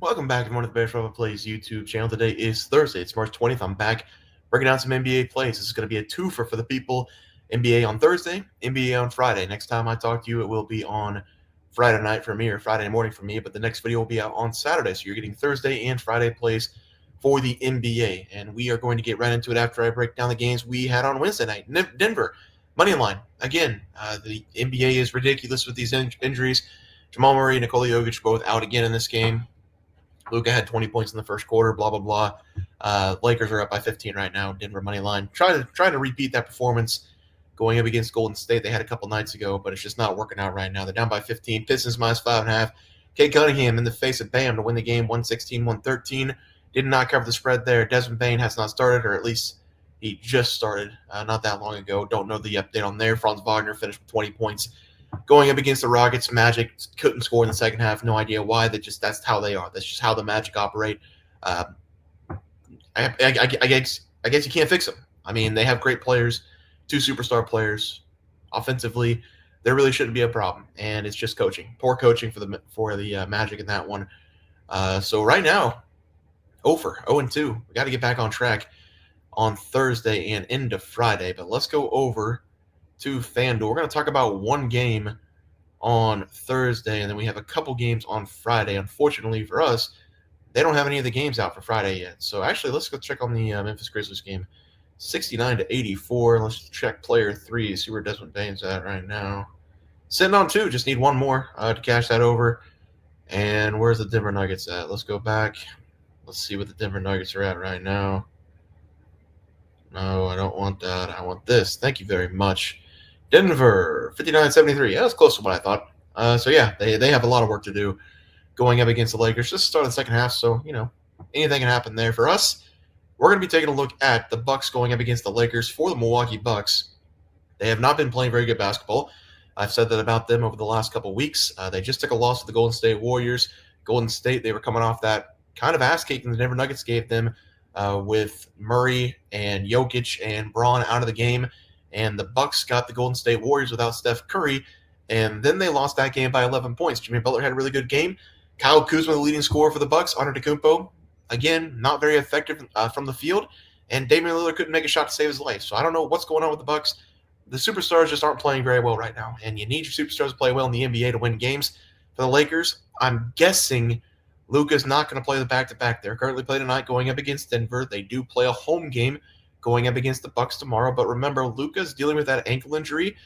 Welcome back to one of the Bears Brother Plays YouTube channel. Today is Thursday. It's March 20th. I'm back breaking down some NBA plays. This is going to be a twofer for the people. NBA on Thursday, NBA on Friday. Next time I talk to you, it will be on Friday night for me or Friday morning for me, but the next video will be out on Saturday. So you're getting Thursday and Friday plays for the NBA. And we are going to get right into it after I break down the games we had on Wednesday night. Denver, money line. Again, the NBA is ridiculous with these injuries. Jamal Murray and Nikola Jokic both out again in this game. Luka had 20 points in the first quarter, blah, blah, blah. Lakers are up by 15 right now. Denver money line. Trying to repeat that performance going up against Golden State. They had a couple nights ago, but it's just not working out right now. They're down by 15. Pistons minus 5.5. Kate Cunningham in the face of Bam to win the game, 116-113. Did not cover the spread there. Desmond Bane has not started, or at least he just started not that long ago. Don't know the update on there. Franz Wagner finished with 20 points. Going up against the Rockets, Magic couldn't score in the second half. No idea why. That's how they are. That's just how the Magic operate. I guess you can't fix them. I mean, they have great players, two superstar players. Offensively, there really shouldn't be a problem, and it's just coaching. Poor coaching for the Magic in that one. So right now, 0-2. We got to get back on track on Thursday and into Friday. But let's go over to FanDuel. We're going to talk about one game on Thursday, and then we have a couple games on Friday. Unfortunately for us, they don't have any of the games out for Friday yet. So actually, let's go check on the Memphis Grizzlies game. 69-84. Let's check player 3, see where Desmond Bane's at right now. Sitting on 2, just need one more to cash that over. And where's the Denver Nuggets at? Let's go back. Let's see what the Denver Nuggets are at right now. No, I don't want that. I want this. Thank you very much. Denver, 59-73. Yeah, that's close to what I thought. So, yeah, they have a lot of work to do going up against the Lakers. Just start the second half, so, anything can happen there. For us, we're going to be taking a look at the Bucks going up against the Lakers. For the Milwaukee Bucks, they have not been playing very good basketball. I've said that about them over the last couple of weeks. They just took a loss to the Golden State Warriors. Golden State, they were coming off that kind of ass-kicking the Denver Nuggets gave them with Murray and Jokic and Braun out of the game. And the Bucks got the Golden State Warriors without Steph Curry, and then they lost that game by 11 points. Jimmy Butler had a really good game. Kyle Kuzma, the leading scorer for the Bucks. Antetokounmpo, again, not very effective from the field, and Damian Lillard couldn't make a shot to save his life. So I don't know what's going on with the Bucks. The superstars just aren't playing very well right now, and you need your superstars to play well in the NBA to win games. For the Lakers, I'm guessing Luka's not going to play the back-to-back. They're currently playing tonight going up against Denver. They do play a home game going up against the Bucks tomorrow. But remember, Luka's dealing with that ankle injury.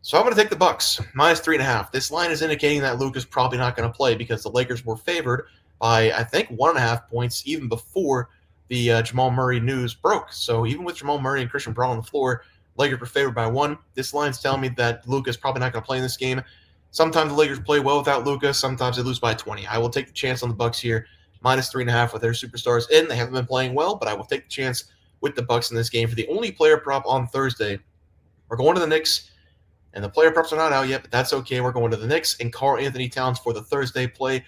So I'm going to take the Bucks, minus 3.5. This line is indicating that Luka's probably not going to play because the Lakers were favored by, I think, 1.5 points even before the Jamal Murray news broke. So even with Jamal Murray and Christian Braun on the floor, Lakers were favored by 1. This line's telling me that Luka's probably not going to play in this game. Sometimes the Lakers play well without Luka. Sometimes they lose by 20. I will take the chance on the Bucks here, minus 3.5 with their superstars in. They haven't been playing well, but I will take the chance with the Bucks in this game. For the only player prop on Thursday, we're going to the Knicks, and the player props are not out yet, but that's okay. We're going to the Knicks and Karl-Anthony Towns for the Thursday play.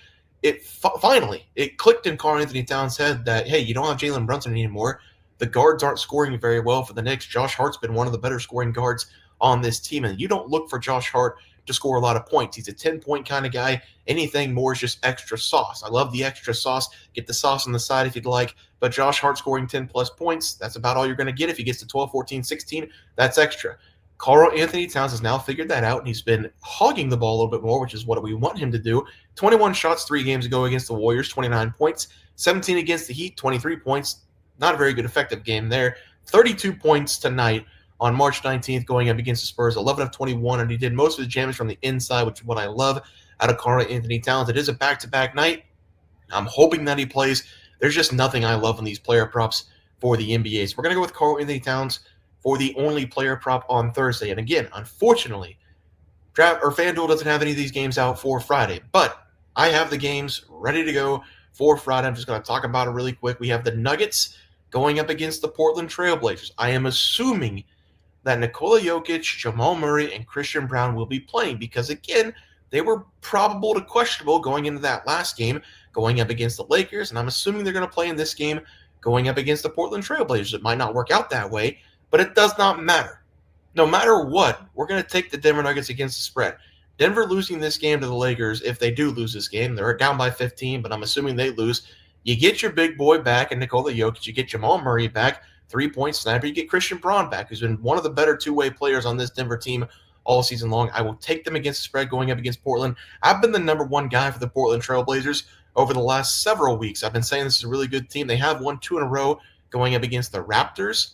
Finally, it clicked in Karl-Anthony Towns' head that, hey, you don't have Jalen Brunson anymore. The guards aren't scoring very well for the Knicks. Josh Hart's been one of the better scoring guards on this team, and you don't look for Josh Hart to score a lot of points. He's a 10-point kind of guy. Anything more is just extra sauce. I love the extra sauce. Get the sauce on the side if you'd like. But Josh Hart scoring 10-plus points, that's about all you're going to get. If he gets to 12, 14, 16, that's extra. Karl-Anthony Towns has now figured that out, and he's been hogging the ball a little bit more, which is what we want him to do. 21 shots 3 games ago against the Warriors, 29 points. 17 against the Heat, 23 points. Not a very good effective game there. 32 points tonight on March 19th going up against the Spurs, 11 of 21, and he did most of his damage from the inside, which is what I love out of Karl-Anthony Towns. It is a back-to-back night. I'm hoping that he plays. There's just nothing I love in these player props for the NBA. So we're going to go with Karl-Anthony Towns for the only player prop on Thursday. And again, unfortunately, FanDuel doesn't have any of these games out for Friday, but I have the games ready to go for Friday. I'm just going to talk about it really quick. We have the Nuggets going up against the Portland Trailblazers. I am assuming that Nikola Jokic, Jamal Murray, and Christian Braun will be playing because, again, they were probable to questionable going into that last game, going up against the Lakers, and I'm assuming they're going to play in this game going up against the Portland Trailblazers. It might not work out that way, but it does not matter. No matter what, we're going to take the Denver Nuggets against the spread. Denver losing this game to the Lakers, if they do lose this game, they're down by 15, but I'm assuming they lose. You get your big boy back in Nikola Jokic. You get Jamal Murray back, three-point sniper. You get Christian Braun back, who's been one of the better two-way players on this Denver team all season long. I will take them against the spread going up against Portland. I've been the number one guy for the Portland Trailblazers over the last several weeks. I've been saying this is a really good team. They have won 2 in a row going up against the Raptors,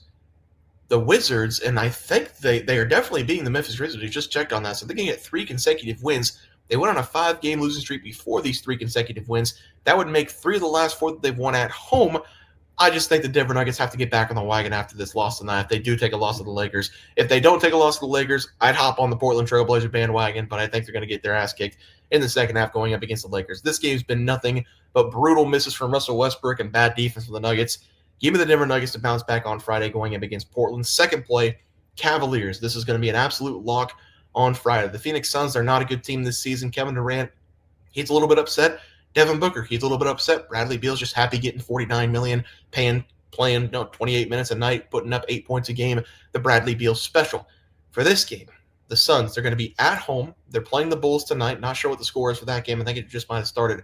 the Wizards, and I think they are definitely beating the Memphis Grizzlies. We just checked on that. So they're going to get 3 consecutive wins. They went on a 5-game losing streak before these 3 consecutive wins. That would make 3 of the last 4 that they've won at home. I just think the Denver Nuggets have to get back on the wagon after this loss tonight if they do take a loss to the Lakers. If they don't take a loss to the Lakers, I'd hop on the Portland Trailblazer bandwagon, but I think they're going to get their ass kicked in the second half going up against the Lakers. This game's been nothing but brutal misses from Russell Westbrook and bad defense from the Nuggets. Give me the Denver Nuggets to bounce back on Friday going up against Portland. Second play, Cavaliers. This is going to be an absolute lock on Friday. The Phoenix Suns are not a good team this season. Kevin Durant, he's a little bit upset. Devin Booker, he's a little bit upset. Bradley Beal's just happy getting $49 million, playing 28 minutes a night, putting up 8 points a game. The Bradley Beal special. For this game, the Suns, they're going to be at home. They're playing the Bulls tonight. Not sure what the score is for that game. I think it just might have started.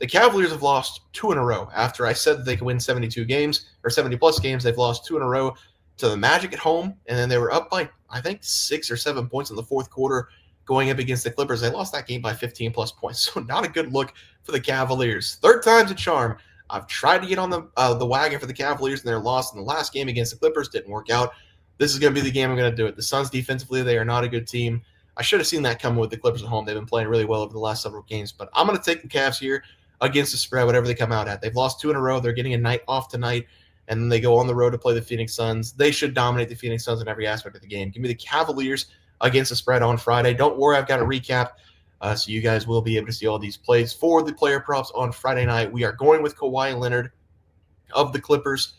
The Cavaliers have lost 2 in a row. After I said that they could win 72 games or 70-plus games, they've lost 2 in a row to the Magic at home, and then they were up by, I think, 6 or 7 points in the fourth quarter going up against the Clippers. They lost that game by 15-plus points, so not a good look for the Cavaliers. Third time's a charm. I've tried to get on the wagon for the Cavaliers, and their loss in the last game against the Clippers didn't work out. This is going to be the game I'm going to do it. The Suns defensively, they are not a good team. I should have seen that coming with the Clippers at home. They've been playing really well over the last several games, but I'm going to take the Cavs here against the spread, whatever they come out at. They've lost 2 in a row. They're getting a night off tonight, and then they go on the road to play the Phoenix Suns. They should dominate the Phoenix Suns in every aspect of the game. Give me the Cavaliers against the spread on Friday. Don't worry, I've got a recap, so you guys will be able to see all these plays for the player props on Friday night. We are going with Kawhi Leonard of the Clippers.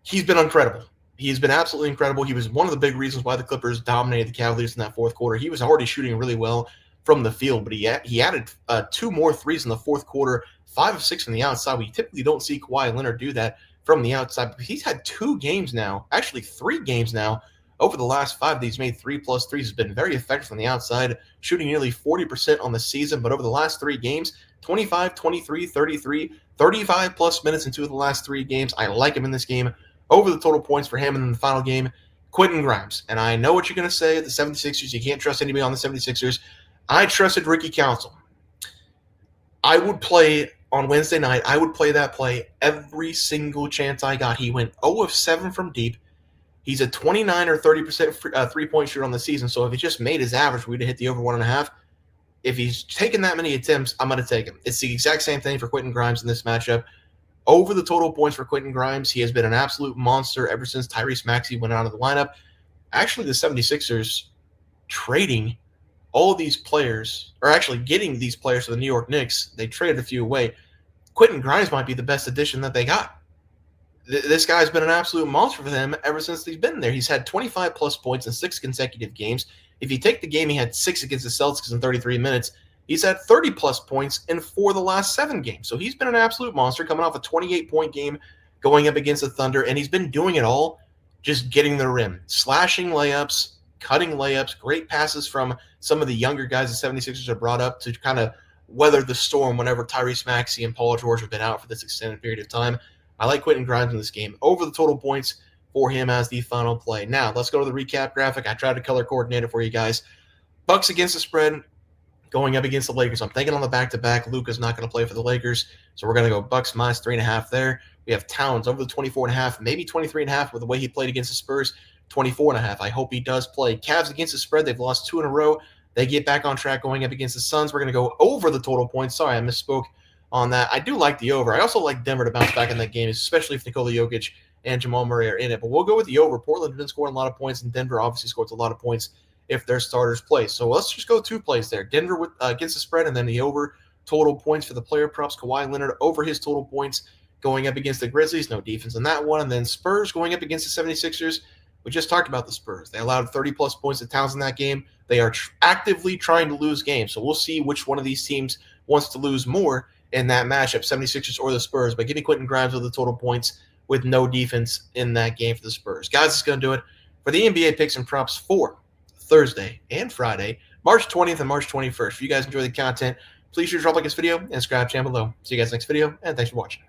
He's been incredible. He's been absolutely incredible. He was one of the big reasons why the Clippers dominated the Cavaliers in that fourth quarter. He was already shooting really well from the field, but he added 2 more threes in the fourth quarter, 5 of 6 from the outside. We typically don't see Kawhi Leonard do that from the outside. But he's had 2 games now, actually 3 games now, over the last 5 that he's made 3+3s. He's been very effective from the outside, shooting nearly 40% on the season. But over the last 3 games, 25, 23, 33, 35-plus minutes in 2 of the last 3 games. I like him in this game over the total points for him. And in the final game, Quentin Grimes. And I know what you're going to say, the 76ers, you can't trust anybody on the 76ers. I trusted Ricky Council. I would play on Wednesday night. I would play that play every single chance I got. He went 0 of 7 from deep. He's a 29 or 30% three-point shooter on the season, so if he just made his average, we'd have hit the over 1.5. If he's taking that many attempts, I'm going to take him. It's the exact same thing for Quentin Grimes in this matchup. Over the total points for Quentin Grimes, he has been an absolute monster ever since Tyrese Maxey went out of the lineup. Actually, the 76ers trading all of these players, or actually getting these players to the New York Knicks, they traded a few away. Quentin Grimes might be the best addition that they got. This guy's been an absolute monster for them ever since he's been there. He's had 25-plus points in 6 consecutive games. If you take the game, he had 6 against the Celtics in 33 minutes. He's had 30-plus points in 4 of the last 7 games. So he's been an absolute monster, coming off a 28-point game going up against the Thunder, and he's been doing it all just getting the rim, slashing layups, cutting layups, great passes from some of the younger guys the 76ers have brought up to kind of weather the storm whenever Tyrese Maxey and Paul George have been out for this extended period of time. I like Quentin Grimes in this game. Over the total points for him as the final play. Now, let's go to the recap graphic. I tried to color coordinate it for you guys. Bucks against the spread, going up against the Lakers. I'm thinking on the back-to-back, Luka's not going to play for the Lakers, so we're going to go Bucks minus 3.5 there. We have Towns over the 24.5, maybe 23.5 with the way he played against the Spurs, 24.5. I hope he does play. Cavs against the spread. They've lost 2 in a row. They get back on track going up against the Suns. We're going to go over the total points. Sorry, I misspoke on that. I do like the over. I also like Denver to bounce back in that game, especially if Nikola Jokic and Jamal Murray are in it. But we'll go with the over. Portland has been scoring a lot of points, and Denver obviously scores a lot of points if their starters play. So let's just go 2 plays there. Denver with, against the spread, and then the over total points for the player props. Kawhi Leonard over his total points going up against the Grizzlies. No defense in that one. And then Spurs going up against the 76ers. We just talked about the Spurs. They allowed 30-plus points to Towns in that game. They are actively trying to lose games. So we'll see which one of these teams wants to lose more in that matchup, 76ers or the Spurs. But give me Quentin Grimes with the total points with no defense in that game for the Spurs. Guys, it's going to do it for the NBA picks and props for Thursday and Friday, March 20th and March 21st. If you guys enjoy the content, please drop like this video and subscribe to the channel below. See you guys next video, and thanks for watching.